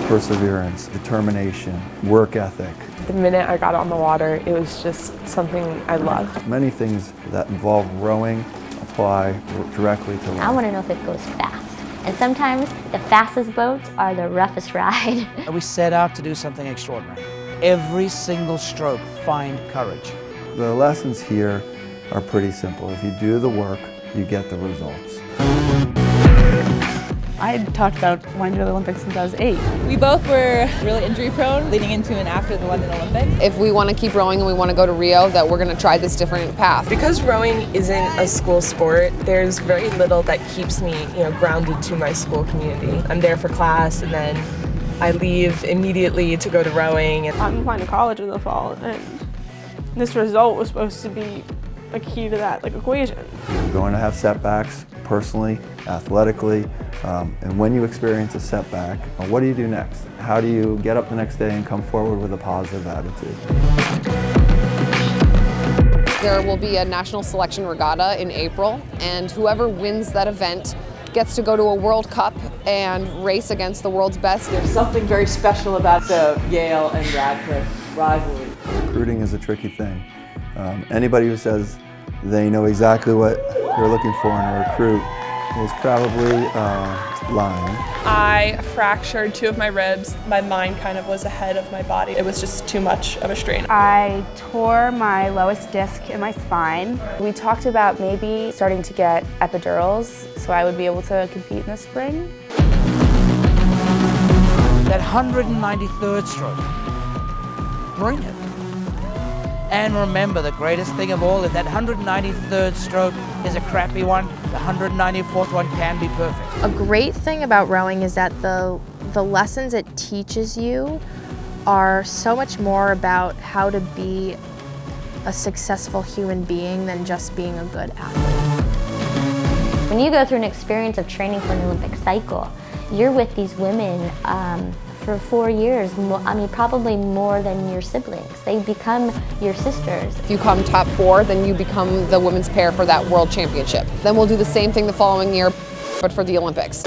perseverance, determination, work ethic. The minute I got on the water, it was just something I loved. Many things that involve rowing apply directly to life. I want to know if it goes fast. And sometimes the fastest boats are the roughest ride. We set out to do something extraordinary. Every single stroke, find courage. The lessons here are pretty simple. If you do the work, you get the results. I had talked about wanting to go to the Olympics since I was 8. We both were really injury prone leading into and after the London Olympics. If we want to keep rowing and we want to go to Rio, that we're going to try this different path. Because rowing isn't a school sport, there's very little that keeps me, grounded to my school community. I'm there for class and then I leave immediately to go to rowing. I'm applying to college in the fall, and this result was supposed to be a key to that equation. You're going to have setbacks personally, athletically, and when you experience a setback, what do you do next? How do you get up the next day and come forward with a positive attitude? There will be a national selection regatta in April, and whoever wins that event gets to go to a World Cup and race against the world's best. There's something very special about the Yale and Radcliffe rivalry. Recruiting is a tricky thing. Anybody who says they know exactly what they're looking for in a recruit is probably lying. I fractured 2 of my ribs. My mind kind of was ahead of my body. It was just too much of a strain. I tore my lowest disc in my spine. We talked about maybe starting to get epidurals so I would be able to compete in the spring. That 193rd stroke, bring it. And remember, the greatest thing of all is that 193rd stroke is a crappy one. The 194th one can be perfect. A great thing about rowing is that the lessons it teaches you are so much more about how to be a successful human being than just being a good athlete. When you go through an experience of training for an Olympic cycle, you're with these women for 4 years, probably more than your siblings. They become your sisters. If you come top 4, then you become the women's pair for that world championship. Then we'll do the same thing the following year, but for the Olympics.